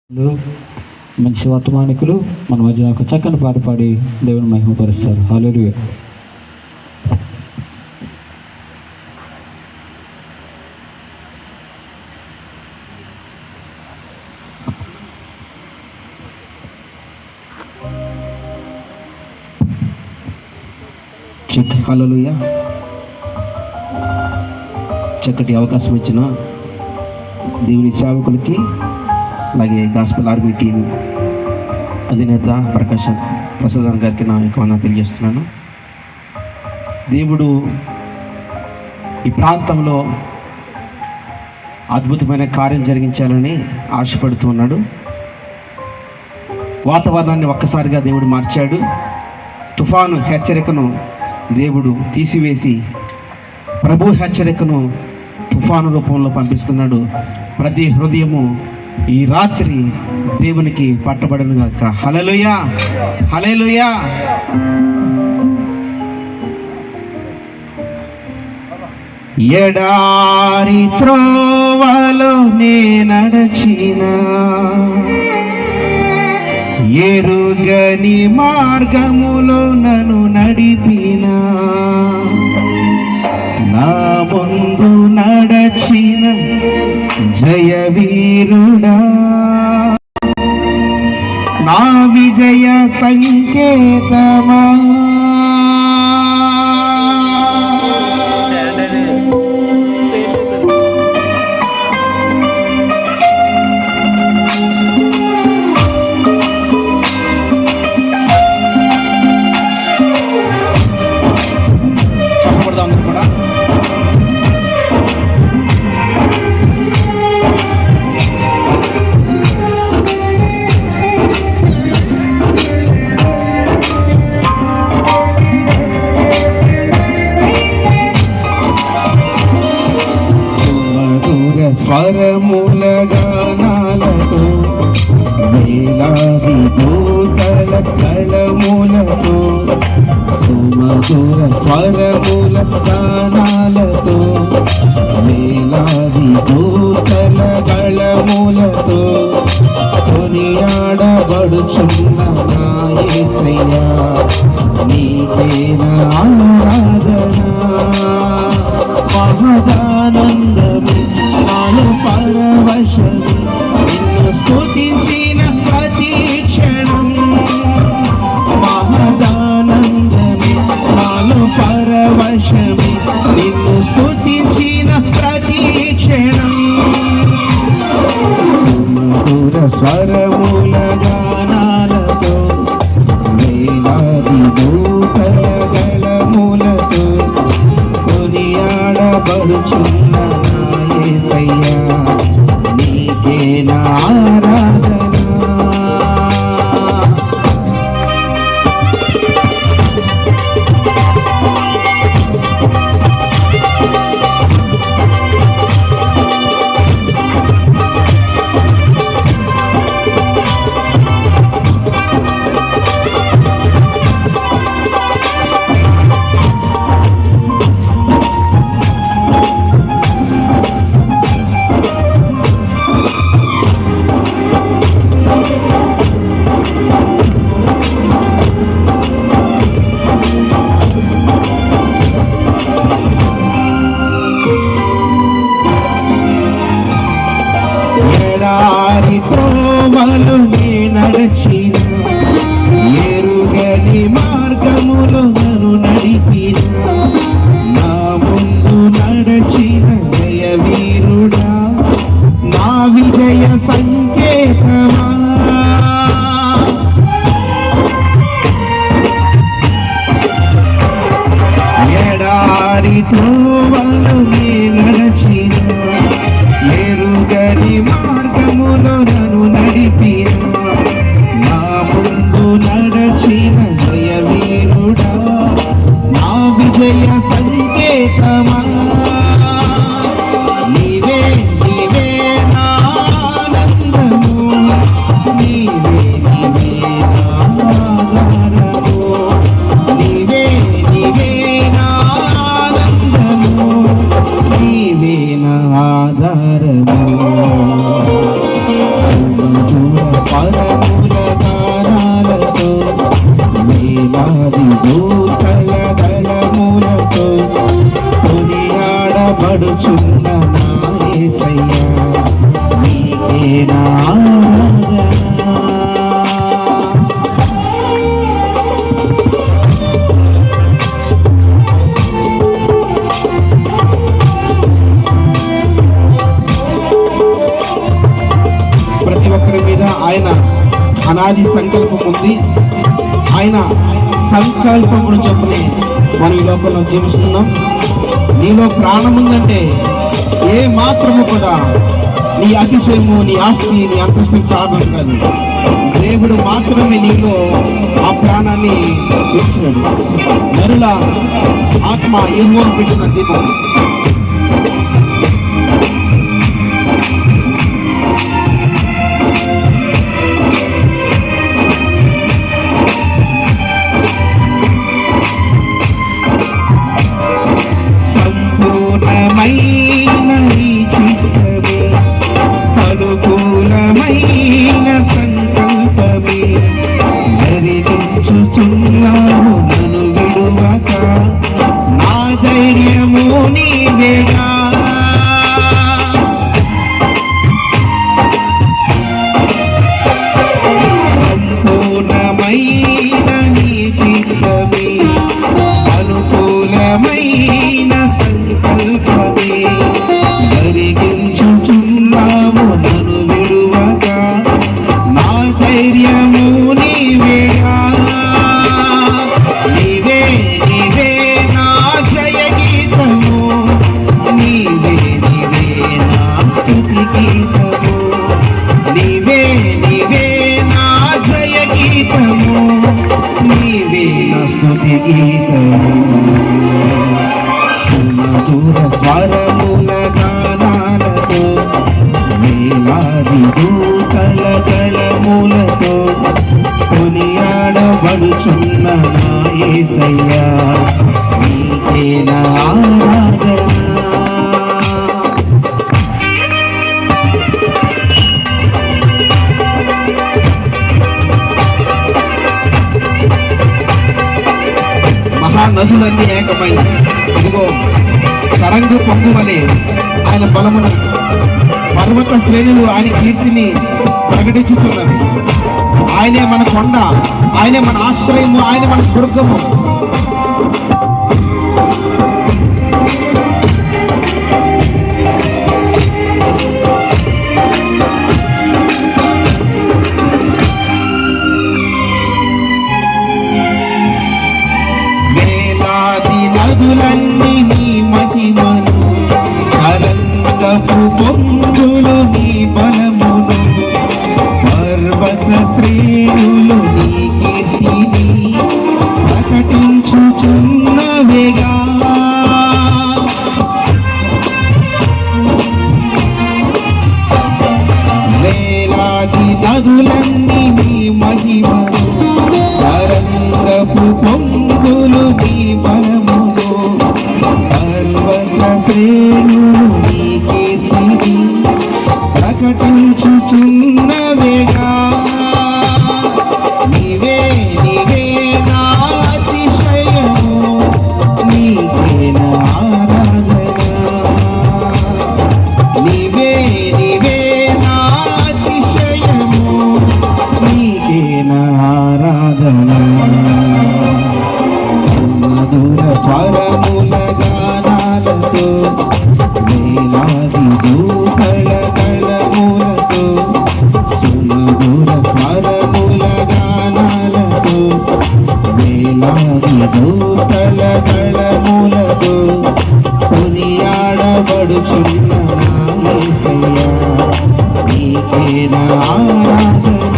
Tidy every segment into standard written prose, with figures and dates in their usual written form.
మంచి వర్తమానికులు మన మధ్య ఒక చక్కని పాట పాడి దేవుని మహిమపరుస్తారు. హల్లెలూయా. హల్లెలూయా. చక్కటి అవకాశం ఇచ్చిన దేవుని సేవకులకి, అలాగే గాస్పెల్ ఆర్మీ టీం అధినేత ప్రసాద్ గారికి నా యొక్క వందనాలు తెలియజేస్తున్నాను. దేవుడు ఈ ప్రాంతంలో అద్భుతమైన కార్యం జరిగించాలని ఆశపడుతూ ఉన్నాడు. వాతావరణాన్ని ఒక్కసారిగా దేవుడు మార్చాడు. తుఫాను హెచ్చరికను దేవుడు తీసివేసి ప్రభు హెచ్చరికను తుఫాను రూపంలో పంపిస్తున్నాడు. ప్రతి హృదయము ఈ రాత్రి దేవునికి పట్టబడను గాక. హల్లెలూయా, హల్లెలూయా. ఎడారి త్రోవలో నే నడచిన, ఎరుగని మార్గములో నన్ను నడిపిన, నా ముందు నడచిన జయవీరుడా, నా విజయ సంకేతమా, స్వరముల గానాలతో, వేలాది దూతల కళములతో, సుమధుర స్వరముల గానాలతో, వేలాది దూతల కళములతో కొనియాడబడుచున్న నా యేసయ్యా, నీకే నా ఆరాధన. మహదానందమే నాలో పరవశమే, నిన్ను స్తుతించిన ప్రతి క్షణం. మహదానందమే నాలో పరవశమే, నిన్ను స్తుతించిన ప్రతి క్షణం. సుమధుర స్వరముల గానాలతో, వేలాది దూతల గళములతో కొనియాడబడుచున్న నా యేసయ్యా, నీకే నా ఆరాధన. ఎడారి త్రోవలో నే నడచిన, ఎరుగని మార్గములో నన్ను నడిపిన, నా ముందు నడచిన జయవీరుడా, నా విజయ సంకేతమా, ఎడారి త్రోవలో నే నడచిన, ఎరుగని మార్గములో నన్ను నడిపిన, నా ముందు నడచిన జయవీరుడా, నా విజయ సంకేతమా, నీవే నీవే నా ఆనందము, నీవే నీవే నా ఆధారము, నీవే నీవే నా ఆనందము, నీవే నా ఆధారము. దూతల దళములతో కొనియాడబడుచున్న నా యేసయ్యా నీకే నా ఆరాధన. ప్రతి ఒక్కరి మీద ఆయన అనాది సంకల్పం ఉంది. ఆయన సంకల్పమును చొప్పునే మనం ఈ లోకంలో జీవిస్తున్నాం. నీలో ప్రాణం ఉందంటే ఏ మాత్రము కూడా నీ అతిశయము, నీ ఆస్తి, నీ అంతస్తు కారణం కాదు. దేవుడు మాత్రమే నీలో ఆ ప్రాణాన్ని ఇచ్చినాడు. నరుల ఆత్మ యెహోవా పెట్టిన దీపం. సంపూర్ణమైన నీ చిత్తమే, అనుకూలమైన సంకల్పమే జరిగించుచున్నావు నన్ను విడువక. నా ధైర్యము నీవేగా, సంపూర్ణమైన నీ చిత్తమే, అనుకూలమైన సంకల్పమే జరిగించుచున్నావు నన్ను విడువక. నా ధైర్యము నీవేగా, నీవే నీవే నా జయ గీతము, నీవే నీవే నా స్తుతి గీతము, నీవే నీవే నా జయ గీతము, నీవే నా స్తుతి గీతము. సుమధుర స్వరముల గానాలతో వేలాది దూతల దళములతో కొనియాడబడుచున్న నా యేసయ్యా నీకే నా ఆరాధన. మహానదులన్నీ ఏకమై ఇదిగో తరంగు పొంగు వలె ఆయన బలమును, పర్వత శ్రేణులు ఆయన కీర్తిని ప్రకటించుతున్నవి. ఆయనే మన కొండ, ఆయనే మన ఆశ్రయము, ఆయన మన దుర్గము. వేలాది నదులన్నీ నీ మహిమను, తరంగపు పొంగులు నీ బలమును, పర్వత శ్రేణులు నీ కీర్తిని ప్రకటించుచున్నవేగా. వేలాది నదులన్నీ నీ మహిమను, తరంగపు పొంగులు నీ బలమును, పర్వత శ్రేణులు నీ కీర్తిని ప్రకటించుచున్నవేగా. నీవే నీవే నా అతిశయము, నీకే నా ఆరాధన. నీవే నీవే నా అతిశయము, నీకే నా ఆరాధన. సుమధుర స్వరముల గానాలతో వేలాది దూతల దళములతో, సుమధుర స్వరముల గానాలతో వేలాది దూతల దళములతో కొనియాడబడుచున్న నా యేసయ్యా నీకే నా ఆరాధన.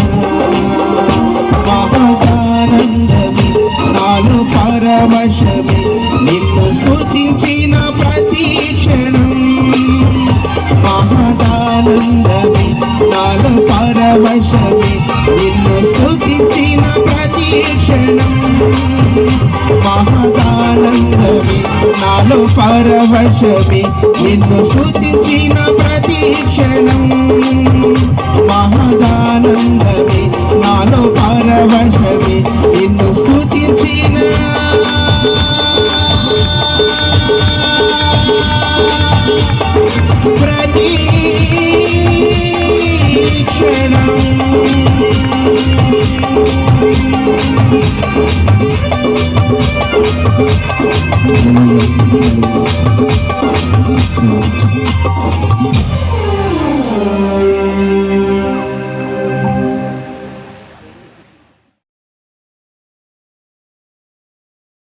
మహదానందమే నాలో పరవశమే నిన్ను స్తుతించిన ప్రతి క్షణం. మహదానందమే నాలో పరవశమే నిన్ను స్తుతించిన ప్రతి క్షణం. మహదానందమే నాలో పరవశమే నిన్ను స్తుతించిన ప్రతి క్షణం. మహదానందమే నాలో పరవశమే నిన్ను స్తుతించిన క్షణం Hallelujah.